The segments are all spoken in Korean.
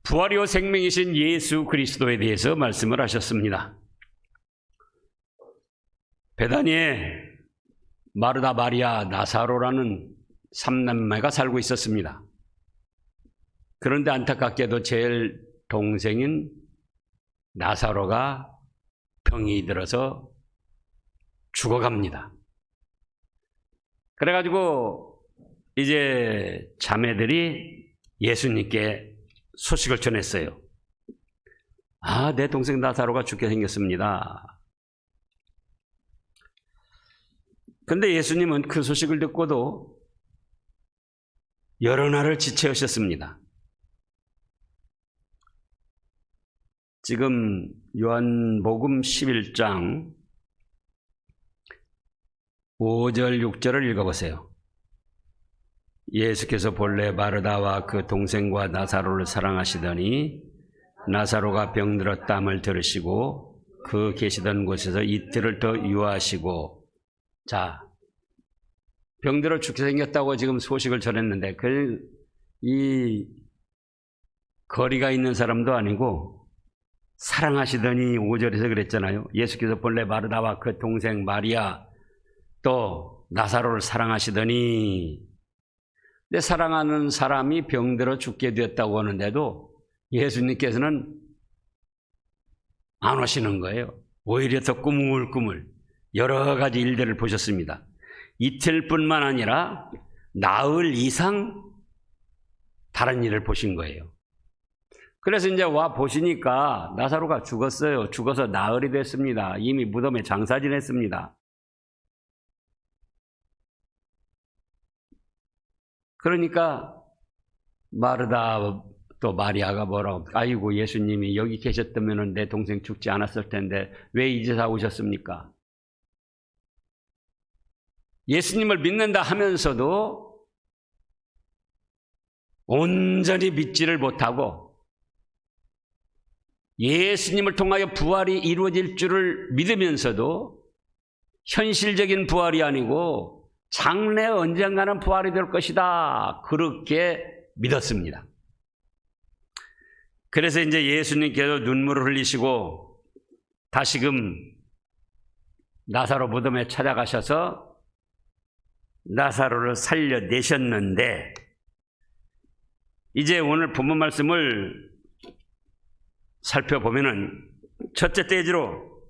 부활이요 생명이신 예수 그리스도에 대해서 말씀을 하셨습니다. 베다니에 마르다, 마리아, 나사로라는 3남매가 살고 있었습니다. 그런데 안타깝게도 제일 동생인 나사로가 병이 들어서 죽어갑니다. 그래가지고 이제 자매들이 예수님께 소식을 전했어요. 내 동생 나사로가 죽게 생겼습니다. 근데 예수님은 그 소식을 듣고도 여러 날을 지체하셨습니다. 지금 요한복음 11장 5절 6절을 읽어보세요. 예수께서 본래 마르다와 그 동생과 나사로를 사랑하시더니 나사로가 병들었다함을 들으시고 그 계시던 곳에서 이틀을 더 유하시고, 자, 병들어 죽게 생겼다고 지금 소식을 전했는데 이 거리가 있는 사람도 아니고 사랑하시더니 5절에서 그랬잖아요. 예수께서 본래 마르다와 그 동생 마리아 또 나사로를 사랑하시더니, 근데 사랑하는 사람이 병들어 죽게 되었다고 하는데도 예수님께서는 안 오시는 거예요. 오히려 더 꾸물꾸물 여러 가지 일들을 보셨습니다. 이틀뿐만 아니라 나흘 이상 다른 일을 보신 거예요. 그래서 이제 와 보시니까 나사로가 죽었어요. 죽어서 나흘이 됐습니다. 이미 무덤에 장사 지냈습니다. 그러니까 마르다 또 마리아가 뭐라고, 아이고 예수님이 여기 계셨다면 내 동생 죽지 않았을 텐데 왜 이제서 오셨습니까? 예수님을 믿는다 하면서도 온전히 믿지를 못하고 예수님을 통하여 부활이 이루어질 줄을 믿으면서도 현실적인 부활이 아니고 장래 언젠가는 부활이 될 것이다, 그렇게 믿었습니다. 그래서 이제 예수님께서 눈물을 흘리시고 다시금 나사로 무덤에 찾아가셔서 나사로를 살려내셨는데, 이제 오늘 본문 말씀을 살펴보면은 첫째 대지로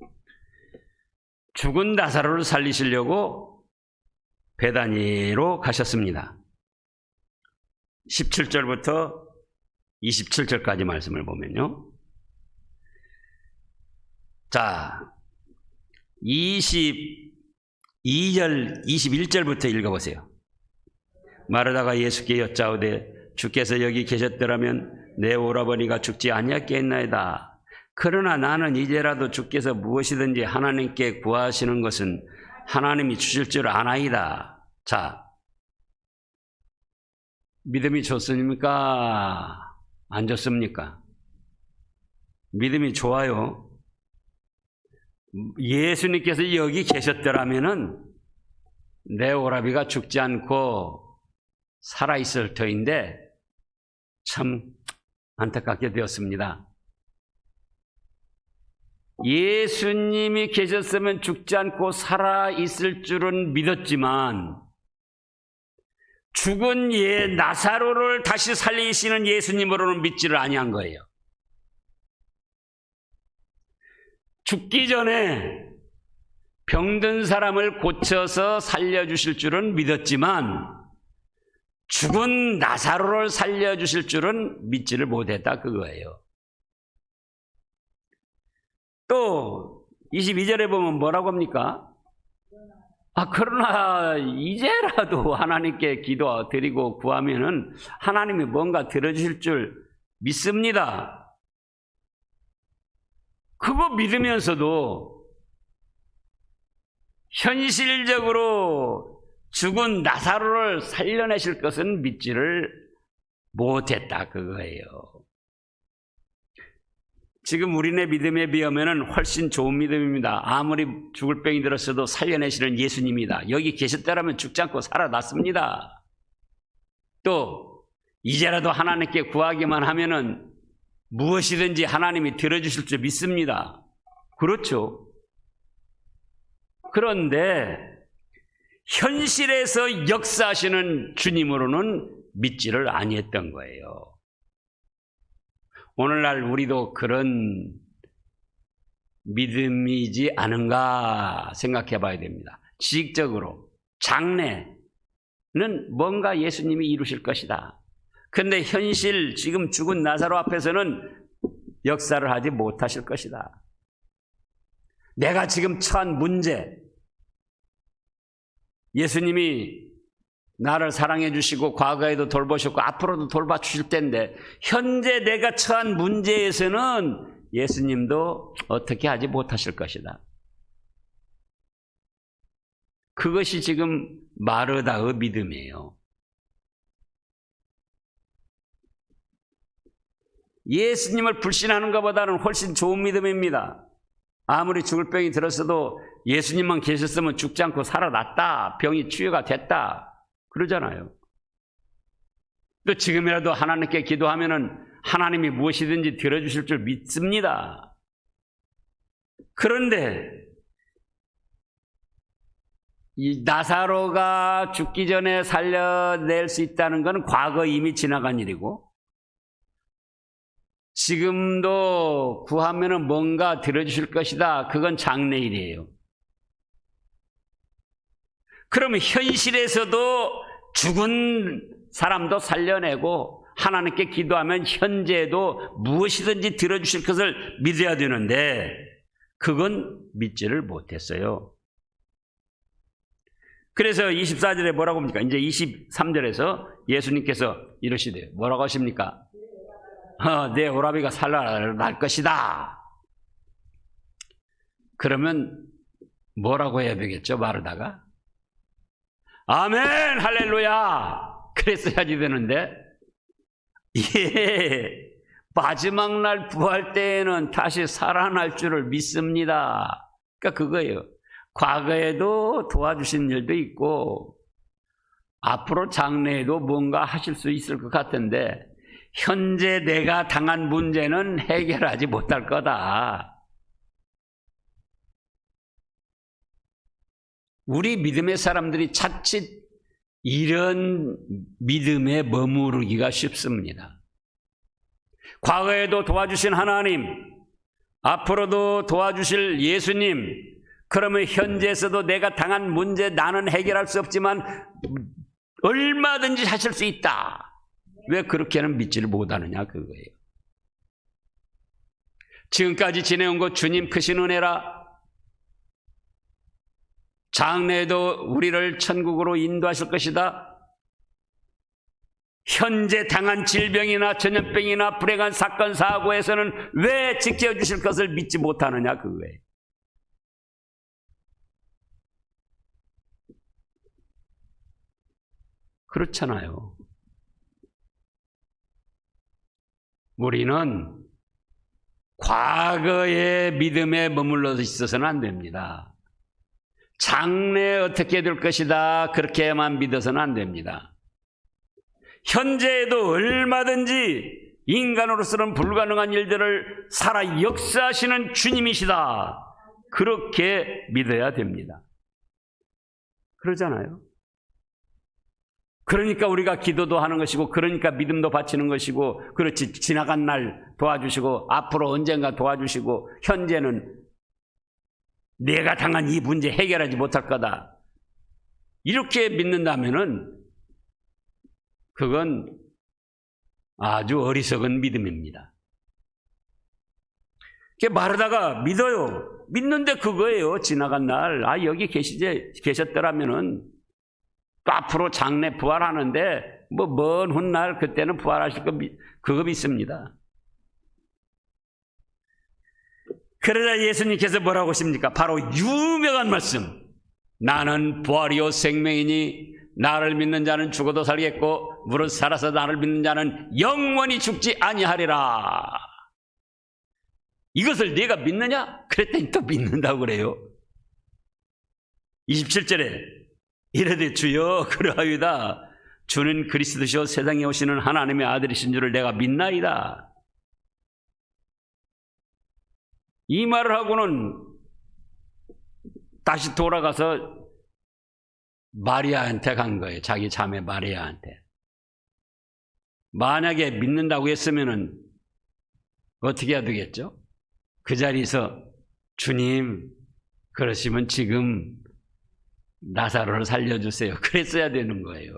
죽은 나사로를 살리시려고 베다니로 가셨습니다. 17절부터 27절까지 말씀을 보면요. 자, 22절, 21절부터 읽어보세요. 마르다가 예수께 여짜오되 주께서 여기 계셨더라면 내 오라버니가 죽지 아니었겠나이다. 그러나 나는 이제라도 주께서 무엇이든지 하나님께 구하시는 것은 하나님이 주실 줄 아나이다. 자, 믿음이 좋습니까? 안 좋습니까? 믿음이 좋아요. 예수님께서 여기 계셨더라면은 내 오라비가 죽지 않고 살아있을 터인데 참 안타깝게 되었습니다. 예수님이 계셨으면 죽지 않고 살아있을 줄은 믿었지만 죽은 나사로를 다시 살리시는 예수님으로는 믿지를 아니한 거예요. 죽기 전에 병든 사람을 고쳐서 살려주실 줄은 믿었지만 죽은 나사로를 살려주실 줄은 믿지를 못했다, 그거예요. 또 22절에 보면 뭐라고 합니까? 그러나 이제라도 하나님께 기도드리고 구하면은 하나님이 뭔가 들어주실 줄 믿습니다. 그거 믿으면서도 현실적으로 죽은 나사로를 살려내실 것은 믿지를 못했다, 그거예요. 지금 우리네 믿음에 비하면 훨씬 좋은 믿음입니다. 아무리 죽을 병이 들었어도 살려내시는 예수님이다. 여기 계셨다라면 죽지 않고 살아났습니다. 또 이제라도 하나님께 구하기만 하면은 무엇이든지 하나님이 들어주실 줄 믿습니다. 그렇죠. 그런데 현실에서 역사하시는 주님으로는 믿지를 아니했던 거예요. 오늘날 우리도 그런 믿음이지 않은가 생각해 봐야 됩니다. 지식적으로 장래는 뭔가 예수님이 이루실 것이다. 그런데 현실 지금 죽은 나사로 앞에서는 역사를 하지 못하실 것이다. 내가 지금 처한 문제, 예수님이 나를 사랑해 주시고 과거에도 돌보셨고 앞으로도 돌봐주실 텐데 현재 내가 처한 문제에서는 예수님도 어떻게 하지 못하실 것이다. 그것이 지금 마르다의 믿음이에요. 예수님을 불신하는 것보다는 훨씬 좋은 믿음입니다. 아무리 죽을 병이 들었어도 예수님만 계셨으면 죽지 않고 살아났다, 병이 치유가 됐다 그러잖아요. 또 지금이라도 하나님께 기도하면은 하나님이 무엇이든지 들어주실 줄 믿습니다. 그런데 이 나사로가 죽기 전에 살려낼 수 있다는 건 과거 이미 지나간 일이고 지금도 구하면은 뭔가 들어주실 것이다. 그건 장래일이에요. 그러면 현실에서도 죽은 사람도 살려내고 하나님께 기도하면 현재에도 무엇이든지 들어주실 것을 믿어야 되는데 그건 믿지를 못했어요. 그래서 24절에 뭐라고 합니까? 이제 23절에서 예수님께서 이러시대요. 뭐라고 하십니까? 내 오라비가 살아날 것이다. 그러면 뭐라고 해야 되겠죠? 마르다가 아멘 할렐루야 그랬어야지 되는데 마지막 날 부활 때에는 다시 살아날 줄을 믿습니다. 그러니까 그거예요. 과거에도 도와주신 일도 있고 앞으로 장래에도 뭔가 하실 수 있을 것 같은데 현재 내가 당한 문제는 해결하지 못할 거다. 우리 믿음의 사람들이 자칫 이런 믿음에 머무르기가 쉽습니다. 과거에도 도와주신 하나님, 앞으로도 도와주실 예수님, 그러면 현재에서도 내가 당한 문제 나는 해결할 수 없지만 얼마든지 하실 수 있다. 왜 그렇게는 믿지를 못하느냐 그거예요. 지금까지 지내온 것 주님 크신 은혜라. 장래에도 우리를 천국으로 인도하실 것이다. 현재 당한 질병이나 전염병이나 불행한 사건 사고에서는 왜 지켜주실 것을 믿지 못하느냐 그거예요. 그렇잖아요. 우리는 과거의 믿음에 머물러 있어서는 안 됩니다. 장래에 어떻게 될 것이다 그렇게만 믿어서는 안 됩니다. 현재에도 얼마든지 인간으로서는 불가능한 일들을 살아 역사하시는 주님이시다 그렇게 믿어야 됩니다. 그러잖아요. 그러니까 우리가 기도도 하는 것이고 그러니까 믿음도 바치는 것이고 그렇지 지나간 날 도와주시고 앞으로 언젠가 도와주시고 현재는 내가 당한 이 문제 해결하지 못할 거다. 이렇게 믿는다면은 그건 아주 어리석은 믿음입니다. 마르다가 믿어요. 믿는데 그거예요. 지나간 날 여기 계셨더라면은 또 앞으로 장래 부활하는데 먼 훗날 그때는 부활하실 거 그거 믿습니다. 그러자 예수님께서 뭐라고 하십니까? 바로 유명한 말씀. 나는 부활이요 생명이니 나를 믿는 자는 죽어도 살겠고 무릇 살아서 나를 믿는 자는 영원히 죽지 아니하리라. 이것을 네가 믿느냐? 그랬더니 또 믿는다고 그래요. 27절에 이르되 주여 그러하이다. 주는 그리스도시요 세상에 오시는 하나님의 아들이신 줄을 내가 믿나이다. 이 말을 하고는 다시 돌아가서 마리아한테 간 거예요. 자기 자매 마리아한테. 만약에 믿는다고 했으면은 어떻게 해야 되겠죠? 그 자리에서 주님, 그러시면 지금 나사로를 살려주세요. 그랬어야 되는 거예요.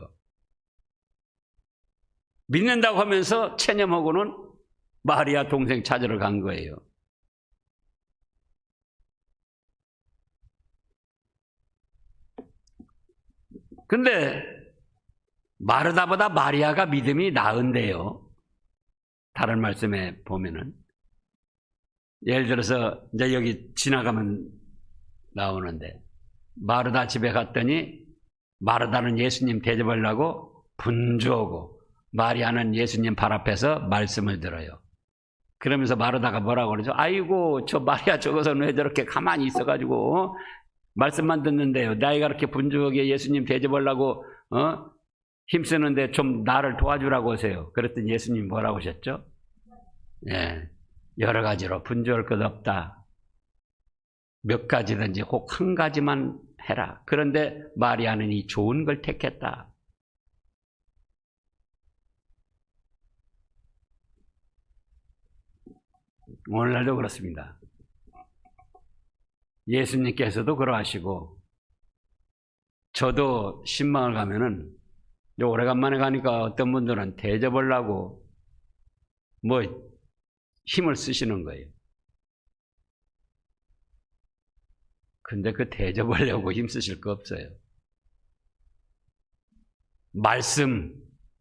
믿는다고 하면서 체념하고는 마리아 동생 찾으러 간 거예요. 근데 마르다보다 마리아가 믿음이 나은데요. 다른 말씀에 보면은 예를 들어서 이제 여기 지나가면 나오는데 마르다 집에 갔더니 마르다는 예수님 대접하려고 분주하고 마리아는 예수님 발 앞에서 말씀을 들어요. 그러면서 마르다가 뭐라고 그러죠? 아이고 저 마리아 저것은 왜 저렇게 가만히 있어가지고 말씀만 듣는데요. 나이가 그렇게 분주하게 예수님 대접하려고 힘쓰는데 좀 나를 도와주라고 하세요. 그랬더니 예수님 뭐라고 하셨죠? 예, 여러 가지로 분주할 것 없다. 몇 가지든지 혹 한 가지만 해라. 그런데 마리아는 이 좋은 걸 택했다. 오늘날도 그렇습니다. 예수님께서도 그러하시고 저도 신방을 가면은 오래간만에 가니까 어떤 분들은 대접하려고 뭐 힘을 쓰시는 거예요. 근데 그 대접하려고 힘 쓰실 거 없어요. 말씀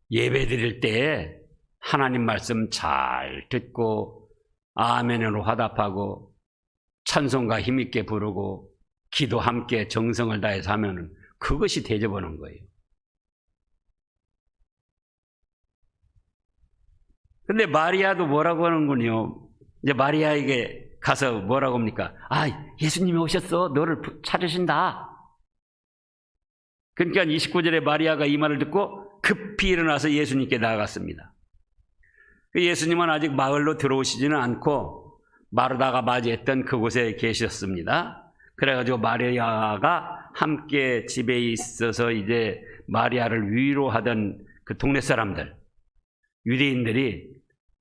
예배 드릴 때에 하나님 말씀 잘 듣고 아멘으로 화답하고 찬송가 힘있게 부르고 기도 함께 정성을 다해서 하면은 그것이 대접하는 거예요. 근데 마리아도 뭐라고 하는군요. 이제 마리아에게 가서 뭐라고 합니까? 아, 예수님이 오셨어. 너를 찾으신다. 그러니까 29절에 마리아가 이 말을 듣고 급히 일어나서 예수님께 나아갔습니다. 예수님은 아직 마을로 들어오시지는 않고 마르다가 맞이했던 그곳에 계셨습니다. 그래가지고 마리아가 함께 집에 있어서 이제 마리아를 위로하던 그 동네 사람들, 유대인들이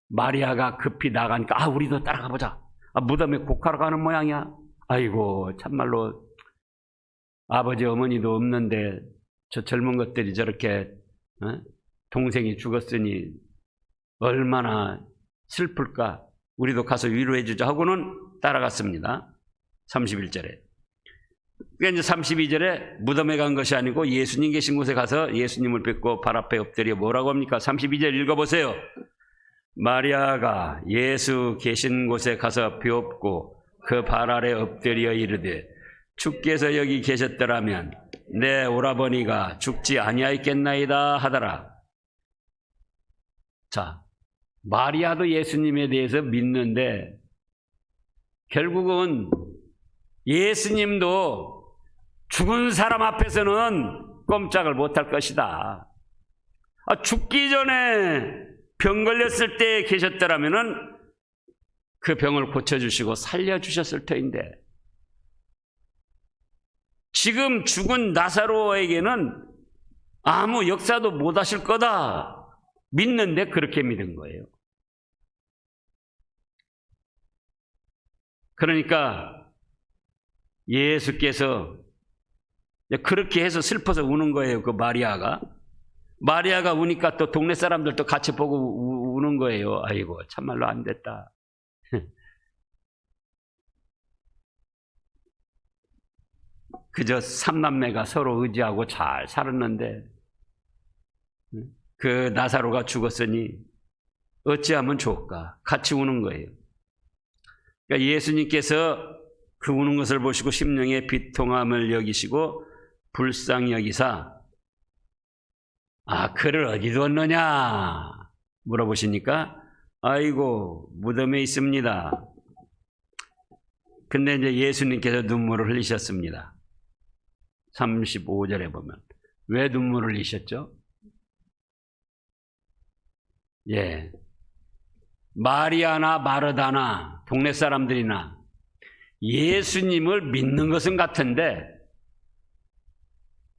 마리아가 급히 나가니까 우리도 따라가 보자. 무덤에 곡하러 가는 모양이야. 아이고 참말로 아버지 어머니도 없는데 저 젊은 것들이 저렇게 동생이 죽었으니 얼마나 슬플까. 우리도 가서 위로해 주자 하고는 따라갔습니다. 31절에. 그러니까 이제 32절에 무덤에 간 것이 아니고 예수님 계신 곳에 가서 예수님을 뵙고 발 앞에 엎드려 뭐라고 합니까? 32절 읽어보세요. 마리아가 예수 계신 곳에 가서 뵙고 그 발 아래 엎드려 이르되 주께서 여기 계셨더라면 내 오라버니가 죽지 아니하였겠나이다 하더라. 자, 마리아도 예수님에 대해서 믿는데 결국은 예수님도 죽은 사람 앞에서는 꼼짝을 못할 것이다. 죽기 전에 병 걸렸을 때 계셨더라면은 그 병을 고쳐주시고 살려주셨을 터인데 지금 죽은 나사로에게는 아무 역사도 못 하실 거다. 믿는데 그렇게 믿은 거예요. 그러니까 예수께서 그렇게 해서 슬퍼서 우는 거예요. 그 마리아가 우니까 또 동네 사람들도 같이 보고 우는 거예요. 아이고 참말로 안 됐다. 그저 삼남매가 서로 의지하고 잘 살았는데 그 나사로가 죽었으니 어찌하면 좋을까. 같이 우는 거예요. 그러니까 예수님께서 그 우는 것을 보시고 심령의 비통함을 여기시고 불쌍히 여기사 그를 어디 뒀느냐 물어보시니까 아이고 무덤에 있습니다. 근데 이제 예수님께서 눈물을 흘리셨습니다. 35절에 보면 왜 눈물을 흘리셨죠? 예, 마리아나 마르다나 동네 사람들이나 예수님을 믿는 것은 같은데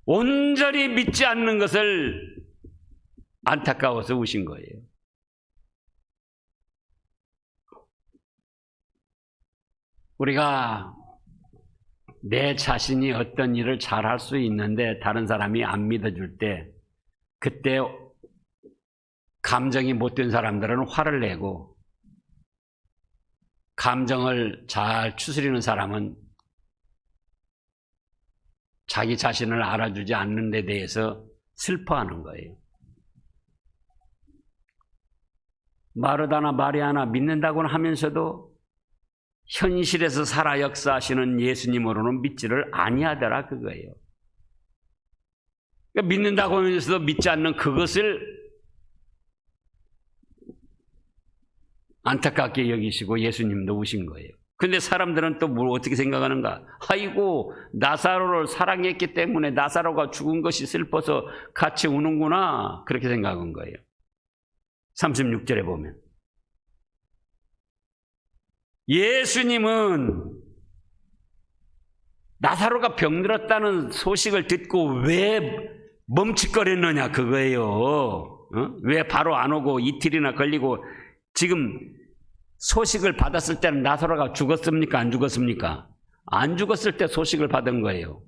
온전히 믿지 않는 것을 안타까워서 우신 거예요. 우리가 내 자신이 어떤 일을 잘할 수 있는데 다른 사람이 안 믿어줄 때, 그때 감정이 못된 사람들은 화를 내고, 감정을 잘 추스리는 사람은 자기 자신을 알아주지 않는 데 대해서 슬퍼하는 거예요. 마르다나 마리아나 믿는다고는 하면서도 현실에서 살아 역사하시는 예수님으로는 믿지를 아니하더라, 그거예요. 그러니까 믿는다고 하면서도 믿지 않는 그것을 안타깝게 여기시고 예수님도 우신 거예요. 근데 사람들은 또 뭘 어떻게 생각하는가? 아이고, 나사로를 사랑했기 때문에 나사로가 죽은 것이 슬퍼서 같이 우는구나, 그렇게 생각한 거예요. 36절에 보면 예수님은 나사로가 병들었다는 소식을 듣고 왜 멈칫거렸느냐, 그거예요. 왜 바로 안 오고 이틀이나 걸리고, 지금 소식을 받았을 때는 나사로가 죽었습니까? 안 죽었습니까? 안 죽었을 때 소식을 받은 거예요.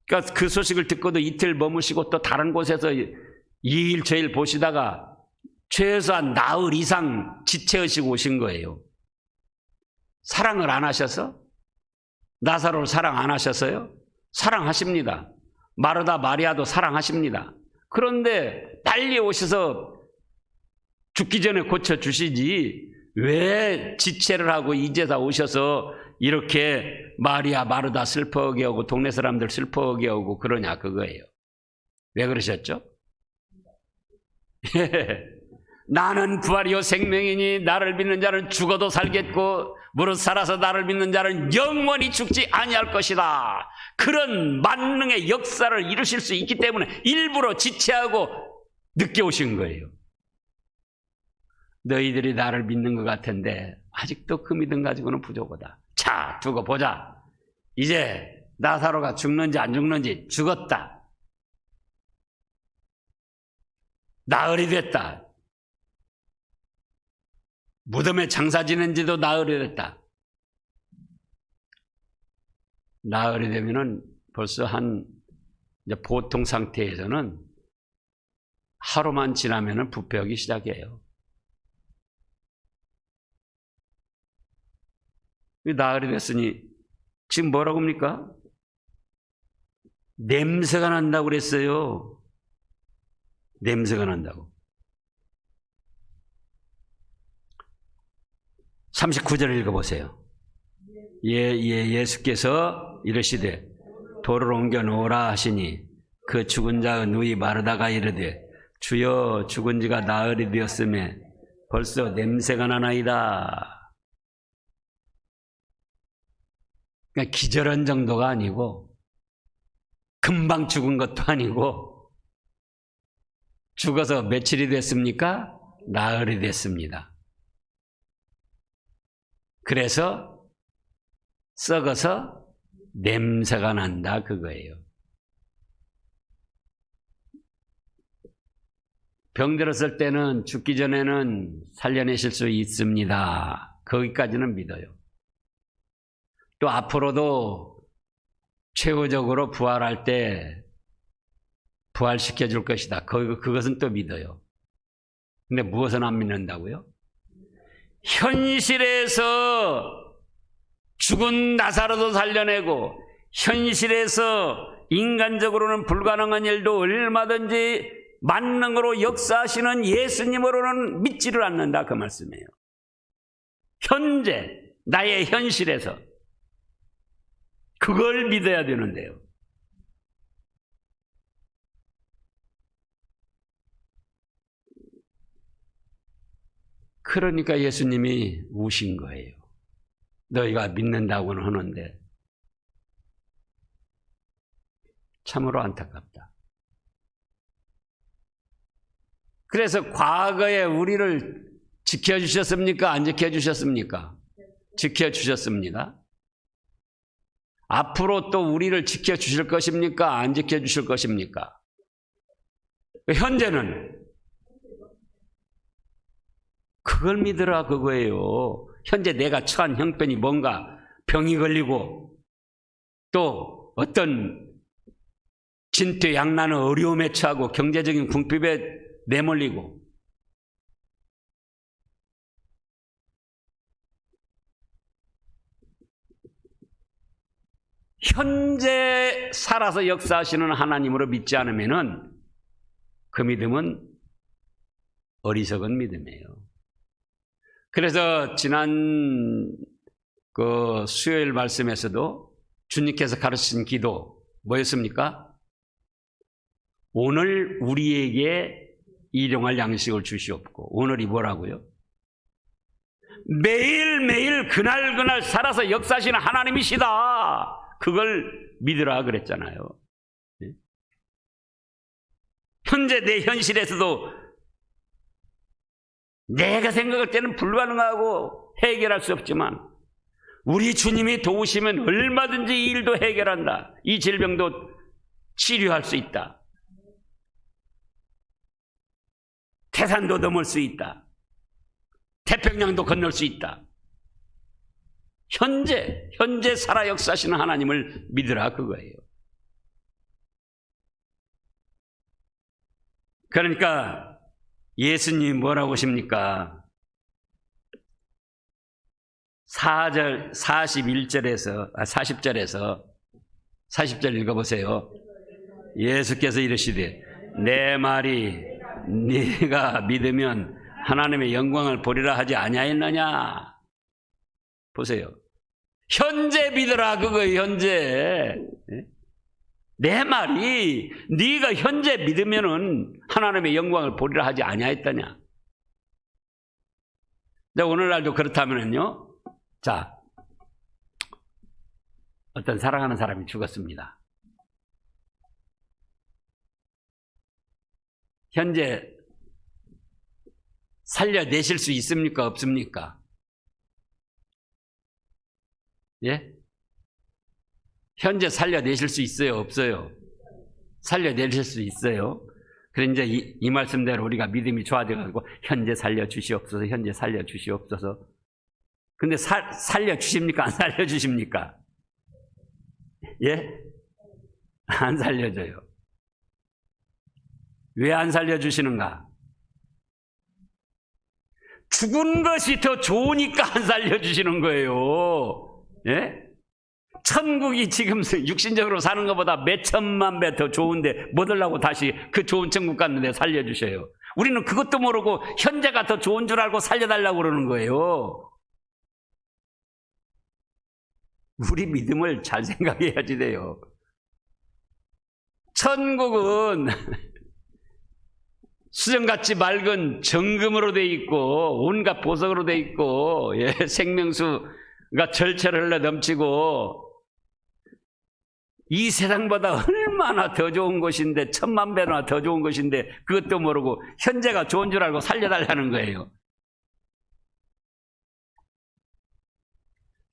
그러니까 그 소식을 듣고도 이틀 머무시고 또 다른 곳에서 이 일 저 일 보시다가 최소한 나흘 이상 지체하시고 오신 거예요. 사랑을 안 하셔서? 나사로를 사랑 안 하셨어요? 사랑하십니다. 마르다 마리아도 사랑하십니다. 그런데 빨리 오셔서 죽기 전에 고쳐주시지 왜 지체를 하고 이제다 오셔서 이렇게 마리아 마르다 슬퍼하게 하고 동네 사람들 슬퍼하게 하고 그러냐, 그거예요. 왜 그러셨죠? 나는 부활이요 생명이니 나를 믿는 자는 죽어도 살겠고 무릇 살아서 나를 믿는 자는 영원히 죽지 아니할 것이다. 그런 만능의 역사를 이루실 수 있기 때문에 일부러 지체하고 늦게 오신 거예요. 너희들이 나를 믿는 것 같은데 아직도 그 믿음 가지고는 부족하다. 자, 두고 보자. 이제 나사로가 죽는지 안 죽는지, 죽었다. 나흘이 됐다. 무덤에 장사 지낸 지도 나흘이 됐다. 나흘이 되면은 벌써 이제 보통 상태에서는 하루만 지나면은 부패하기 시작해요. 나흘이 됐으니 지금 뭐라고 합니까? 냄새가 난다고 그랬어요. 냄새가 난다고. 39절을 읽어보세요. 예수께서 이르시되 돌을 옮겨 놓으라 하시니 그 죽은 자의 누이 마르다가 이르되 주여, 죽은 지가 나흘이 되었음에 벌써 냄새가 나나이다. 그러니까 기절한 정도가 아니고 금방 죽은 것도 아니고 죽어서 며칠이 됐습니까? 나흘이 됐습니다. 그래서 썩어서 냄새가 난다, 그거예요. 병들었을 때는 죽기 전에는 살려내실 수 있습니다. 거기까지는 믿어요. 또 앞으로도 최후적으로 부활할 때 부활시켜 줄 것이다. 그것은 또 믿어요. 근데 무엇은 안 믿는다고요? 현실에서 죽은 나사로도 살려내고 현실에서 인간적으로는 불가능한 일도 얼마든지 만능으로 역사하시는 예수님으로는 믿지를 않는다, 그 말씀이에요. 현재 나의 현실에서 그걸 믿어야 되는데요. 그러니까 예수님이 우신 거예요. 너희가 믿는다고는 하는데 참으로 안타깝다. 그래서 과거에 우리를 지켜주셨습니까? 안 지켜주셨습니까? 지켜주셨습니다. 앞으로 또 우리를 지켜주실 것입니까? 안 지켜주실 것입니까? 현재는 그걸 믿으라 그거예요. 현재 내가 처한 형편이 뭔가 병이 걸리고 또 어떤 진퇴양난의 어려움에 처하고 경제적인 궁핍에 내몰리고 현재 살아서 역사하시는 하나님으로 믿지 않으면은 그 믿음은 어리석은 믿음이에요. 그래서 지난 그 수요일 말씀에서도 주님께서 가르치신 기도 뭐였습니까? 오늘 우리에게 일용할 양식을 주시옵고, 오늘이 뭐라고요? 매일매일 그날그날 살아서 역사하시는 하나님이시다. 그걸 믿으라 그랬잖아요. 현재 내 현실에서도 내가 생각할 때는 불가능하고 해결할 수 없지만 우리 주님이 도우시면 얼마든지 이 일도 해결한다. 이 질병도 치료할 수 있다. 태산도 넘을 수 있다. 태평양도 건널 수 있다. 현재 살아 역사하시는 하나님을 믿으라 그거예요. 그러니까 예수님이 뭐라고 하십니까? 40절 읽어보세요. 예수께서 이르시되 내 말이 네가 믿으면 하나님의 영광을 보리라 하지 아니하였느냐. 보세요. 현재 믿으라 그거예요. 현재. 내 말이 네가 현재 믿으면은 하나님의 영광을 보리라 하지 아니하였더냐. 오늘날도 그렇다면은요. 자, 어떤 사랑하는 사람이 죽었습니다. 현재 살려내실 수 있습니까? 없습니까? 예? 현재 살려내실 수 있어요? 없어요? 살려내실 수 있어요. 그래 이제 이 말씀대로 우리가 믿음이 좋아져가지고 현재 살려주시옵소서, 현재 살려주시옵소서. 근데 살려주십니까? 안 살려주십니까? 예? 안 살려줘요. 왜 안 살려주시는가? 죽은 것이 더 좋으니까 안 살려주시는 거예요. 예? 천국이 지금 육신적으로 사는 것보다 몇 천만 배 더 좋은데 뭐 들라고 다시 그 좋은 천국 갔는데 살려주셔요. 우리는 그것도 모르고 현재가 더 좋은 줄 알고 살려달라고 그러는 거예요. 우리 믿음을 잘 생각해야지 돼요. 천국은 수정같이 맑은 정금으로 돼 있고 온갖 보석으로 돼 있고, 예, 생명수가 절철 흘러 넘치고 이 세상보다 얼마나 더 좋은 곳인데, 천만 배나 더 좋은 곳인데 그것도 모르고 현재가 좋은 줄 알고 살려달라는 거예요.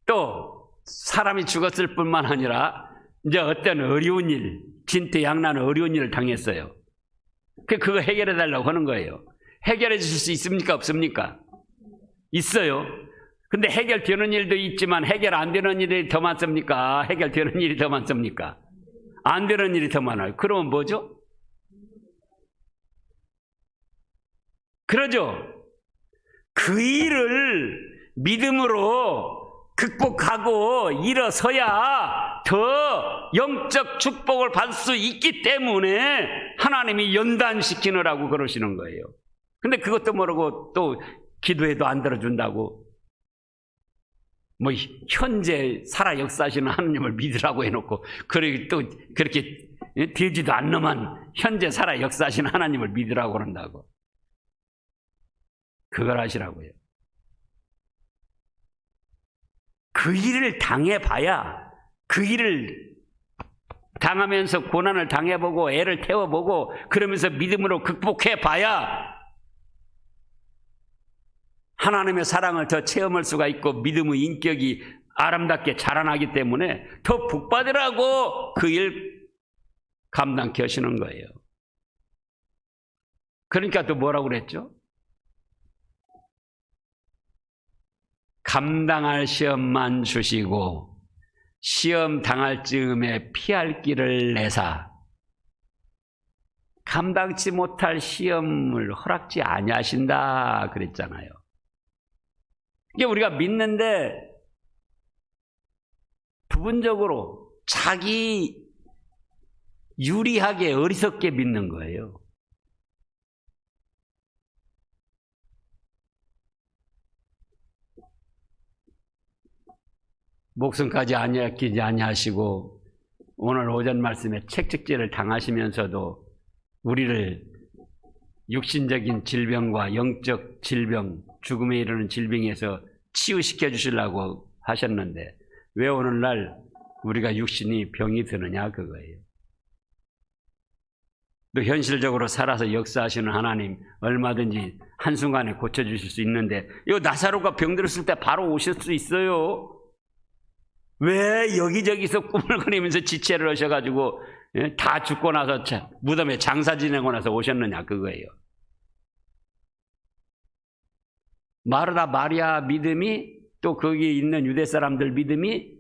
또 사람이 죽었을 뿐만 아니라 이제 어떤 어려운 일, 진퇴양난 어려운 일을 당했어요. 그거 해결해 달라고 하는 거예요. 해결해 주실 수 있습니까? 없습니까? 있어요. 근데 해결되는 일도 있지만 해결 안 되는 일이 더 많습니까? 해결되는 일이 더 많습니까? 안 되는 일이 더 많아요. 그러면 뭐죠? 그러죠. 그 일을 믿음으로 극복하고 일어서야 더 영적 축복을 받을 수 있기 때문에 하나님이 연단시키느라고 그러시는 거예요. 근데 그것도 모르고 또 기도해도 안 들어준다고, 뭐 현재 살아 역사하시는 하나님을 믿으라고 해놓고 그렇게 되지도 않는 현재 살아 역사하시는 하나님을 믿으라고 그런다고. 그걸 하시라고요. 그 일을 당해봐야, 그 일을 당하면서 고난을 당해보고 애를 태워보고 그러면서 믿음으로 극복해봐야 하나님의 사랑을 더 체험할 수가 있고 믿음의 인격이 아름답게 자라나기 때문에 더 복받으라고 그 일 감당케 하시는 거예요. 그러니까 또 뭐라고 그랬죠? 감당할 시험만 주시고 시험 당할 즈음에 피할 길을 내사 감당치 못할 시험을 허락지 아니하신다 그랬잖아요. 이게 우리가 믿는데 부분적으로 자기 유리하게 어리석게 믿는 거예요. 목숨까지 아끼지 아니하시고 오늘 오전 말씀에 책찍질을 당하시면서도 우리를 육신적인 질병과 영적 질병, 죽음에 이르는 질병에서 치유시켜 주시려고 하셨는데 왜 오늘날 우리가 육신이 병이 드느냐 그거예요. 또 현실적으로 살아서 역사하시는 하나님 얼마든지 한순간에 고쳐주실 수 있는데 이 나사로가 병들었을 때 바로 오실 수 있어요. 왜 여기저기서 꾸물거리면서 지체를 하셔가지고 다 죽고 나서 무덤에 장사 지내고 나서 오셨느냐 그거예요. 마르다 마리아 믿음이 또 거기 있는 유대 사람들 믿음이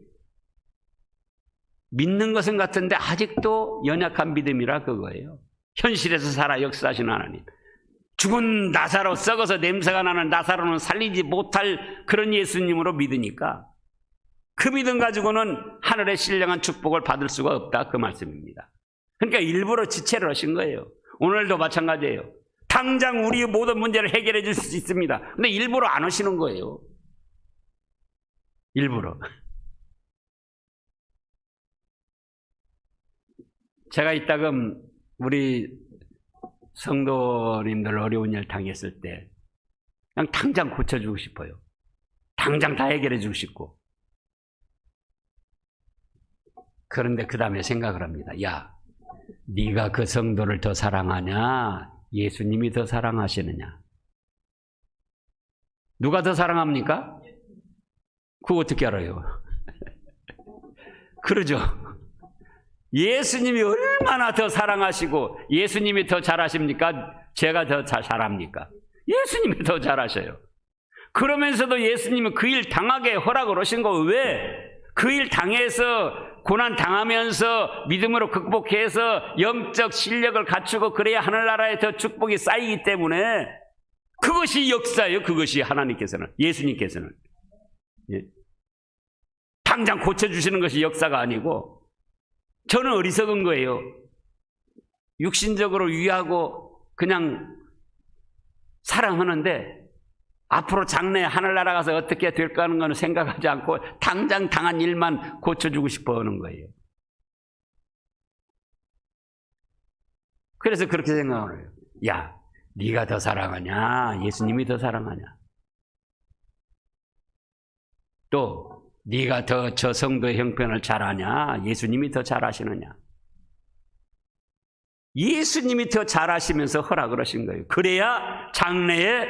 믿는 것은 같은데 아직도 연약한 믿음이라 그거예요. 현실에서 살아 역사하시는 하나님. 죽은 나사로 썩어서 냄새가 나는 나사로는 살리지 못할 그런 예수님으로 믿으니까 그 믿음 가지고는 하늘의 신령한 축복을 받을 수가 없다 그 말씀입니다. 그러니까 일부러 지체를 하신 거예요. 오늘도 마찬가지예요. 당장 우리의 모든 문제를 해결해 줄 수 있습니다. 근데 일부러 안 하시는 거예요. 일부러. 제가 이따금 우리 성도님들 어려운 일 당했을 때 그냥 당장 고쳐주고 싶어요. 당장 다 해결해 주고 싶고. 그런데 그 다음에 생각을 합니다. 야, 네가 그 성도를 더 사랑하냐? 예수님이 더 사랑하시느냐? 누가 더 사랑합니까? 그거 어떻게 알아요? 그러죠. 예수님이 얼마나 더 사랑하시고 예수님이 더 잘하십니까? 제가 더 잘합니까? 예수님이 더 잘하셔요. 그러면서도 예수님은 그 일 당하게 허락을 하신 거 왜? 그 일 당해서 고난 당하면서 믿음으로 극복해서 영적 실력을 갖추고 그래야 하늘나라에 더 축복이 쌓이기 때문에 그것이 역사예요. 그것이 하나님께서는 예수님께서는 당장 고쳐주시는 것이 역사가 아니고 저는 어리석은 거예요. 육신적으로 위하고 그냥 사랑하는데 앞으로 장래에 하늘나라 가서 어떻게 될까 하는 건 생각하지 않고 당장 당한 일만 고쳐주고 싶어 하는 거예요. 그래서 그렇게 생각을 해요. 야, 네가 더 사랑하냐? 예수님이 더 사랑하냐? 또 네가 더 저 성도의 형편을 잘하냐? 예수님이 더 잘하시느냐? 예수님이 더 잘하시면서 허락을 하신 거예요. 그래야 장래에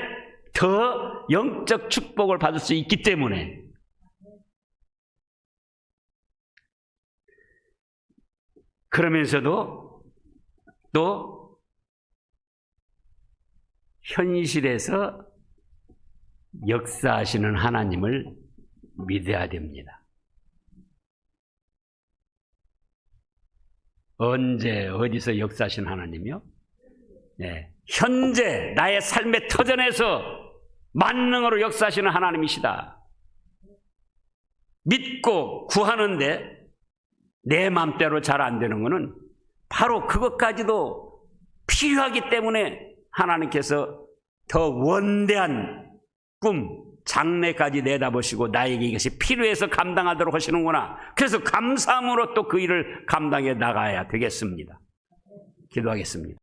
더 영적 축복을 받을 수 있기 때문에. 그러면서도 또 현실에서 역사하시는 하나님을 믿어야 됩니다. 언제 어디서 역사하시는 하나님이요? 네. 현재 나의 삶의 터전에서 만능으로 역사하시는 하나님이시다. 믿고 구하는데 내 맘대로 잘 안 되는 것은 바로 그것까지도 필요하기 때문에 하나님께서 더 원대한 꿈, 장래까지 내다보시고 나에게 이것이 필요해서 감당하도록 하시는구나. 그래서 감사함으로 또 그 일을 감당해 나가야 되겠습니다. 기도하겠습니다.